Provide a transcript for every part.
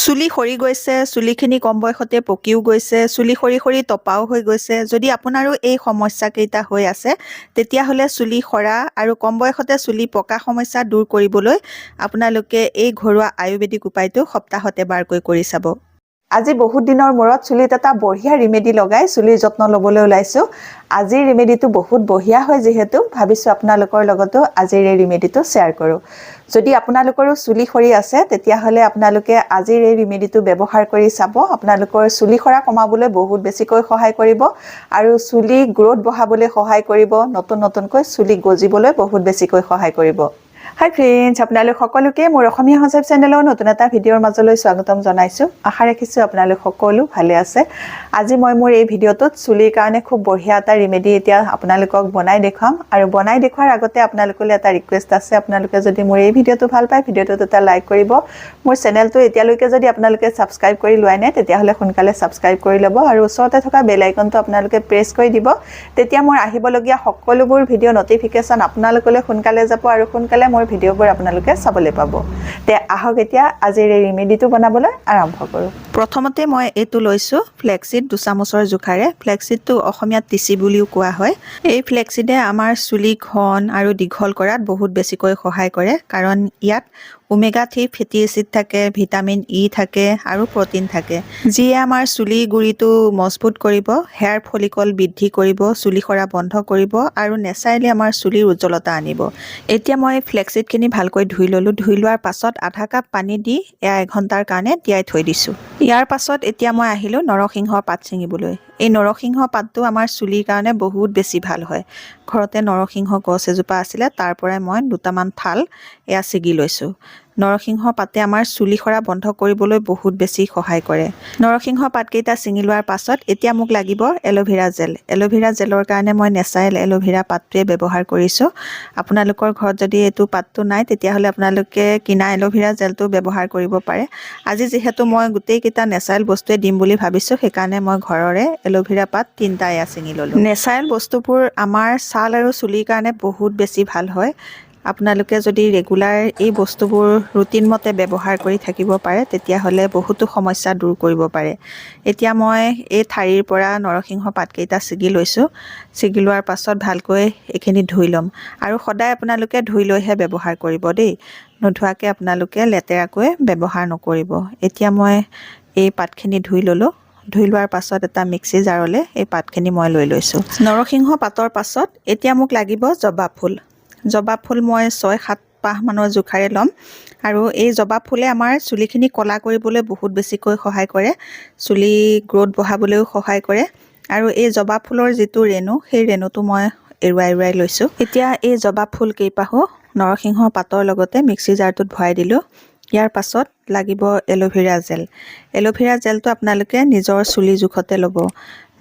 চুলি সৰি গৈছে, চুলিখিনি কম বয়সতে পকিও গৈছে, চুলি সৰি সৰি টপাও হৈ গৈছে। যদি আপোনাৰো এই সমস্যাকেইটা হৈ আছে, তেতিয়াহ'লে চুলি সৰা আৰু কম বয়সতে চুলি পকা সমস্যা দূৰ কৰিবলৈ আপোনালোকে এই ঘৰুৱা আয়ুৰ্বেদিক উপায়টো সপ্তাহত এবাৰকৈ কৰি চাব। আজি বহুত দিনৰ মূৰত চুলিত এটা বঢ়িয়া ৰিমেডি লগাই চুলিৰ যত্ন ল'বলৈ ওলাইছোঁ। আজিৰ ৰিমেডিটো বহুত বঢ়িয়া হয় যিহেতু ভাবিছোঁ আপোনালোকৰ লগতো আজিৰ এই ৰিমেডিটো শ্বেয়াৰ কৰোঁ। যদি আপোনালোকৰো চুলি সৰি আছে তেতিয়াহ'লে আপোনালোকে আজিৰ এই ৰিমেডিটো ব্যৱহাৰ কৰি চাব। আপোনালোকৰ চুলি সৰা কমাবলৈ বহুত বেছিকৈ সহায় কৰিব আৰু চুলি গ্ৰোথ বঢ়াবলৈ সহায় কৰিব, নতুনকৈ চুলি গজিবলৈ বহুত বেছিকৈ সহায় কৰিব। হাই ফ্ৰেণ্ডছ, আপোনালোক সকলোকে মোৰ অসমীয়া সঞ্জীৱ চেনেলৰ নতুন এটা ভিডিঅ'ৰ মাজলৈ স্বাগতম জনাইছোঁ। আশা ৰাখিছোঁ আপোনালোক সকলো ভালে আছে। আজি মই মোৰ এই ভিডিঅ'টোত চুলিৰ কাৰণে খুব বঢ়িয়া এটা ৰিমেডি এতিয়া আপোনালোকক বনাই দেখুৱাম আৰু বনাই দেখুৱাৰ আগতে আপোনালোকলৈ এটা ৰিকুৱেষ্ট আছে। আপোনালোকে যদি মোৰ এই ভিডিঅ'টো ভাল পায়, ভিডিঅ'টোত এটা লাইক কৰিব। মোৰ চেনেলটো এতিয়ালৈকে যদি আপোনালোকে ছাবস্ক্ৰাইব কৰি লোৱাই নাই তেতিয়াহ'লে সোনকালে ছাবস্ক্ৰাইব কৰি ল'ব আৰু ওচৰতে থকা বেল আইকনটো আপোনালোকে প্ৰেছ কৰি দিব। তেতিয়া মোৰ আহিবলগীয়া সকলোবোৰ ভিডিঅ' নটিফিকেশ্যন আপোনালোকলৈ সোনকালে যাব আৰু সোনকালে মোৰ ভিডিঅ'বোৰ আপোনালোকে চাবলৈ পাব। তে আহক এতিয়া আজিৰ এই ৰিমেডিটো বনাবলৈ আৰম্ভ কৰোঁ। প্ৰথমতে মই এইটো লৈছোঁ ফ্লেক্সিড 2 চামুচৰ জোখাৰে। ফ্লেক্সিডটো অসমীয়াত তিচি বুলিও কোৱা হয়। এই ফ্লেক্সিডে আমাৰ চুলি ঘন আৰু দীঘল কৰাত বহুত বেছিকৈ সহায় কৰে, কাৰণ ইয়াত ওমেগা-3 ফেটি এচিড থাকে, ভিটামিন ই থাকে আৰু প্ৰ'টিন থাকে, যিয়ে আমাৰ চুলি গুৰিটো মজবুত কৰিব, হেয়াৰ ফলিকল বৃদ্ধি কৰিব, চুলি সৰা বন্ধ কৰিব আৰু নেচাৰেলি আমাৰ চুলিৰ উজ্জ্বলতা আনিব। এতিয়া মই ফ্লেক্সিডখিনি ভালকৈ ধুই ল'লোঁ। ধুই লোৱাৰ পাছত আধা কাপ পানী দি এয়া 1 ঘণ্টাৰ কাৰণে তিয়াই থৈ দিছোঁ। ইয়াৰ পাছত এতিয়া মই আহিলোঁ নৰসিংহ পাত ছিঙিবলৈ। এই নৰসিংহ পাতটো আমাৰ চুলিৰ কাৰণে বহুত বেছি ভাল হয়। ঘৰতে নৰসিংহ গছ এজোপা আছিলে, তাৰ পৰাই মই 2টামান ঠাল এয়া ছিগি লৈছোঁ। নৰসিংহ পাতে আমাৰ চুলি সৰা বন্ধ কৰিবলৈ বহুত বেছি সহায় কৰে। নৰসিংহ পাতকেইটা ছিঙি লোৱাৰ পাছত এতিয়া মোক লাগিব এল'ভেৰা জেল। এল'ভেৰা জেলৰ কাৰণে মই নেচাৰেল এল'ভেৰা পাতটোৱে ব্যৱহাৰ কৰিছোঁ। আপোনালোকৰ ঘৰত যদি এইটো পাতটো নাই তেতিয়াহ'লে আপোনালোকে কিনা এল'ভেৰা জেলটো ব্যৱহাৰ কৰিব পাৰে। আজি যিহেতু মই গোটেইকেইটা নেচাৰেল বস্তুৱে দিম বুলি ভাবিছোঁ, সেইকাৰণে মই ঘৰৰে এল'ভেৰা পাত 3টা এয়া ছিঙি ল'লোঁ। নেচাৰেল বস্তুবোৰ আমাৰ ছাল আৰু চুলিৰ কাৰণে বহুত বেছি ভাল হয়। আপোনালোকে যদি ৰেগুলাৰ এই বস্তুবোৰ ৰুটিন মতে ব্যৱহাৰ কৰি থাকিব পাৰে তেতিয়াহ'লে বহুতো সমস্যা দূৰ কৰিব পাৰে। এতিয়া মই এই ঠাৰিৰ পৰা নৰসিংহ পাতকেইটা ছিগি লৈছোঁ। ছিগি লোৱাৰ পাছত ভালকৈ এইখিনি ধুই ল'ম আৰু সদায় আপোনালোকে ধুই লৈহে ব্যৱহাৰ কৰিব দেই। নোধোৱাকৈ আপোনালোকে লেতেৰাকৈ ব্যৱহাৰ নকৰিব। এতিয়া মই এই পাতখিনি ধুই ল'লোঁ। ধুই লোৱাৰ পাছত এটা মিক্সি জাৰলৈ এই পাতখিনি মই লৈ লৈছোঁ। নৰসিংহ পাতৰ পাছত এতিয়া মোক লাগিব জবা ফুল। জবা ফুল মই 6-7 পাহমানৰ জোখাৰে ল'ম আৰু এই জবা ফুলে আমাৰ চুলিখিনি ক'লা কৰিবলৈ বহুত বেছিকৈ সহায় কৰে, চুলি গ্ৰোথ বঢ়াবলৈও সহায় কৰে আৰু এই জবা ফুলৰ যিটো ৰেণু, সেই ৰেণুটো মই এৰুৱাই লৈছোঁ। এতিয়া এই জবা ফুল কেইপাহো নৰসিংহ পাতৰ লগতে মিক্সি জাৰটোত ভৰাই দিলোঁ। ইয়াৰ পাছত লাগিব এল'ভেৰা জেল। এল'ভেৰা জেলটো আপোনালোকে নিজৰ চুলি জোখতে ল'ব।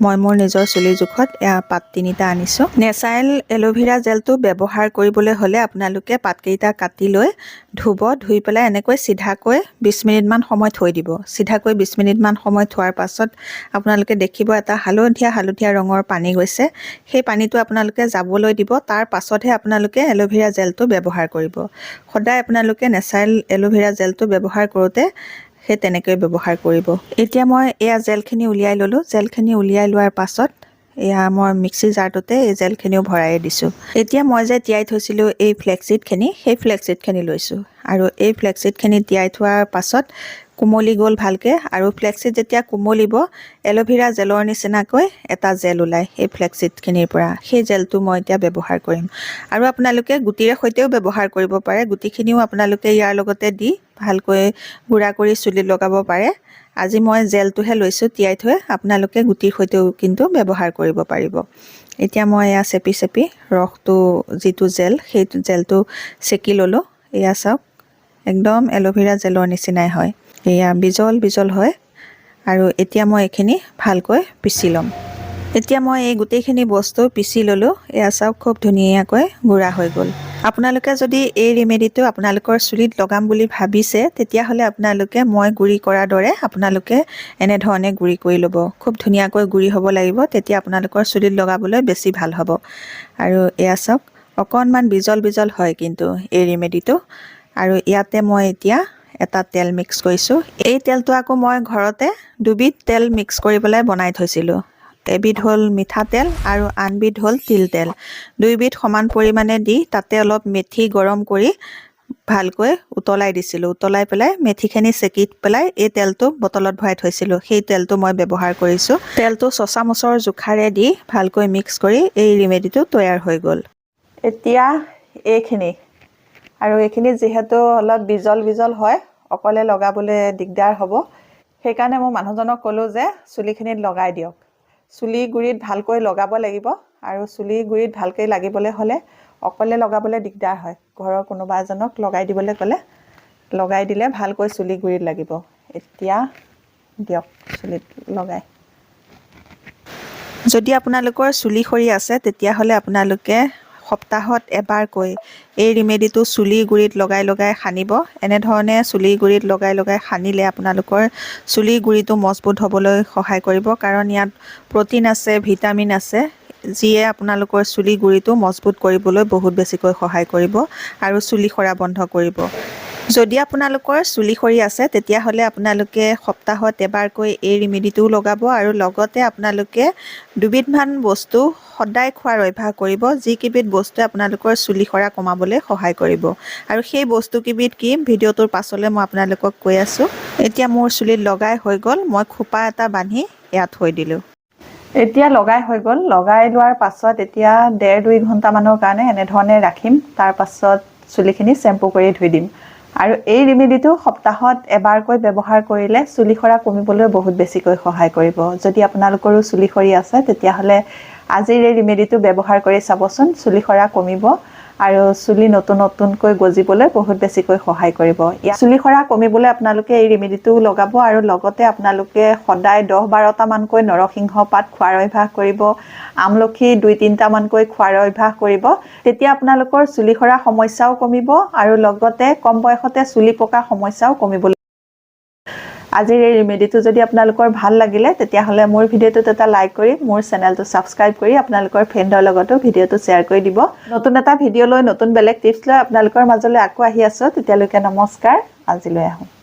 মই মোৰ নিজৰ চুলিৰ জোখত এয়া পাত 3টা আনিছোঁ। নেচাৰেল এল'ভেৰা জেলটো ব্যৱহাৰ কৰিবলৈ হ'লে আপোনালোকে পাতকেইটা কাটি লৈ ধুব। ধুই পেলাই এনেকৈ চিধাকৈ 20 মিনিটমান সময় থৈ দিব। চিধাকৈ 20 মিনিটমান সময় থোৱাৰ পাছত আপোনালোকে দেখিব এটা হালধীয়া ৰঙৰ পানী গৈছে। সেই পানীটো আপোনালোকে যাবলৈ দিব। তাৰ পাছতহে আপোনালোকে এল'ভেৰা জেলটো ব্যৱহাৰ কৰিব। সদায় আপোনালোকে নেচাৰেল এল'ভেৰা জেলটো ব্যৱহাৰ কৰোঁতে সেই তেনেকৈ ব্যৱহাৰ কৰিব। এতিয়া মই এয়া জেলখিনি উলিয়াই ল'লোঁ। জেলখিনি উলিয়াই লোৱাৰ পাছত এয়া মই মিক্সি জাৰটোতে এই জেলখিনিও ভৰাই দিছোঁ। এতিয়া মই যে তিয়াই থৈছিলোঁ এই ফ্লেক্সিডখিনি, সেই ফ্লেক্সিডখিনি লৈছোঁ আৰু এই ফ্লেক্সিডখিনি তিয়াই থোৱাৰ পাছত কোমলি গ'ল ভালকৈ আৰু ফ্লেক্সিড যেতিয়া কোমলিব এল'ভেৰা জেলৰ নিচিনাকৈ এটা জেল ওলায় এই ফ্লেক্সিডখিনিৰ পৰা। সেই জেলটো মই এতিয়া ব্যৱহাৰ কৰিম আৰু আপোনালোকে গুটিৰে সৈতেও ব্যৱহাৰ কৰিব পাৰে। গুটিখিনিও আপোনালোকে ইয়াৰ লগতে দি ভালকৈ গুড়া কৰি চুলিত লগাব পাৰে। আজি মই জেলটোহে লৈছোঁ তিয়াই থৈ, আপোনালোকে গুটিৰ সৈতেও কিন্তু ব্যৱহাৰ কৰিব পাৰিব। এতিয়া মই এয়া চেপি ৰসটো যিটো জেল, সেই জেলটো চেকি ল'লোঁ। এয়া চাওক, একদম এল'ভেৰা জেলৰ নিচিনাই হয়। এয়া বিজল হয় আৰু এতিয়া মই এইখিনি ভালকৈ পিচি ল'ম। এতিয়া মই এই গোটেইখিনি বস্তু পিচি ল'লোঁ। এয়া চাওক, খুব ধুনীয়াকৈ গুড়া হৈ গ'ল। আপোনালোকে যদি এই ৰিমেডিটো আপোনালোকৰ চুলিত লগাম বুলি ভাবিছে তেতিয়াহ'লে আপোনালোকে মই গুড়ি কৰাৰ দৰে আপোনালোকে এনেধৰণে গুড়ি কৰি ল'ব। খুব ধুনীয়াকৈ গুড়ি হ'ব লাগিব, তেতিয়া আপোনালোকৰ চুলিত লগাবলৈ বেছি ভাল হ'ব। আৰু এয়া চাওক, অকণমান বিজল হয় কিন্তু এই ৰিমেডিটো। আৰু ইয়াতে মই এতিয়া এটা তেল মিক্স কৰিছোঁ। এই তেলটো আকৌ মই ঘৰতে দুবিধ তেল মিক্স কৰি পেলাই বনাই থৈছিলোঁ। এবিধ হ'ল মিঠাতেল আৰু আনবিধ হ'ল তিল তেল। দুইবিধ সমান পৰিমাণে দি তাতে অলপ মেথি গৰম কৰি ভালকৈ উতলাই দিছিলোঁ। উতলাই পেলাই মেথিখিনি চেকি পেলাই এই তেলটো বটলত ভৰাই থৈছিলোঁ। সেই তেলটো মই ব্যৱহাৰ কৰিছোঁ। তেলটো 6 চামুচৰ জোখাৰে দি ভালকৈ মিক্স কৰি এই ৰিমেডিটো তৈয়াৰ হৈ গ'ল। এতিয়া এইখিনি আৰু এইখিনি যিহেতু অলপ বিজল বিজল হয়, অকলে লগাবলৈ দিগদাৰ হ'ব, সেইকাৰণে মই মানুহজনক ক'লোঁ যে চুলিখিনিত লগাই দিয়ক। চুলি গুৰিত ভালকৈ লগাব লাগিব আৰু চুলি গুৰিত ভালকৈ লাগিবলৈ হ'লে অকলে লগাবলৈ দিগদাৰ হয়। ঘৰৰ কোনোবা এজনক লগাই দিবলৈ ক'লে লগাই দিলে ভালকৈ চুলি গুৰিত লাগিব। এতিয়া দিয়ক চুলিত লগাই। যদি আপোনালোকৰ চুলি সৰি আছে তেতিয়াহ'লে আপোনালোকে সপ্তাহত এবাৰকৈ এই ৰিমেডিটো চুলিৰ গুৰিত লগাই লগাই সানিব। এনেধৰণে চুলিৰ গুৰিত লগাই লগাই সানিলে আপোনালোকৰ চুলিৰ গুৰিটো মজবুত হ'বলৈ সহায় কৰিব, কাৰণ ইয়াত প্ৰ'টিন আছে, ভিটামিন আছে, যিয়ে আপোনালোকৰ চুলি গুৰিটো মজবুত কৰিবলৈ বহুত বেছিকৈ সহায় কৰিব আৰু চুলি সৰা বন্ধ কৰিব। যদি আপোনালোকৰ চুলি সৰি আছে তেতিয়াহ'লে আপোনালোকে সপ্তাহত এবাৰকৈ এই ৰিমেডিটোও লগাব আৰু লগতে আপোনালোকে দুবিধমান বস্তু সদায় খোৱাৰ অভ্যাস কৰিব, যিকেইবিধ বস্তুৱে আপোনালোকৰ চুলি সৰা কমাবলৈ সহায় কৰিব। আৰু সেই বস্তুকেইবিধ কি ভিডিঅ'টোৰ পাছলৈ মই আপোনালোকক কৈ আছোঁ। এতিয়া মোৰ চুলিত লগাই হৈ গ'ল, মই খোপা এটা বান্ধি ইয়াত থৈ দিলোঁ। এতিয়া লগাই হৈ গ'ল। লগাই লোৱাৰ পাছত এতিয়া 1.5-2 ঘণ্টামানৰ কাৰণে এনেধৰণে ৰাখিম। তাৰ পাছত চুলিখিনি শ্বেম্পু কৰি ধুই দিম। আৰু এই ৰিমেডিটো সপ্তাহত এবাৰকৈ ব্যৱহাৰ কৰিলে চুলি সৰা কমিবলৈ বহুত বেছিকৈ সহায় কৰিব। যদি আপোনালোকৰো চুলি সৰি আছে তেতিয়াহ'লে আজিৰ এই ৰিমেডিটো ব্যৱহাৰ কৰি চাবচোন, চুলি সৰা কমিব আৰু চুলি নতুন নতুনকৈ গজিবলৈ বহুত বেছিকৈ সহায় কৰিব। চুলি সৰা কমিবলৈ আপোনালোকে এই ৰিমেডিটো লগাব আৰু লগতে আপোনালোকে সদায় 10-12টা মানকৈ নৰসিংহ পাত খোৱাৰ অভ্যাস কৰিব। আমলখি 2-3টা মানকৈ খোৱাৰ অভ্যাস কৰিব। তেতিয়া আপোনালোকৰ চুলি সৰা সমস্যাও কমিব আৰু লগতে কম বয়সতে চুলি পকা সমস্যাও কমিবলৈ। আজিৰ এই ৰিমেডিটো যদি আপোনালোকৰ ভাল লাগিলে তেতিয়াহ'লে মোৰ ভিডিঅ'টোত এটা লাইক কৰি মোৰ চেনেলটো ছাবস্ক্ৰাইব কৰি আপোনালোকৰ ফ্ৰেণ্ডৰ লগতো ভিডিঅ'টো শ্বেয়াৰ কৰি দিব। নতুন এটা ভিডিঅ' লৈ নতুন বেলেগ টিপছ লৈ আপোনালোকৰ মাজলৈ আকৌ আহি আছোঁ। তেতিয়ালৈকে নমস্কাৰ, আজিলৈ আহোঁ।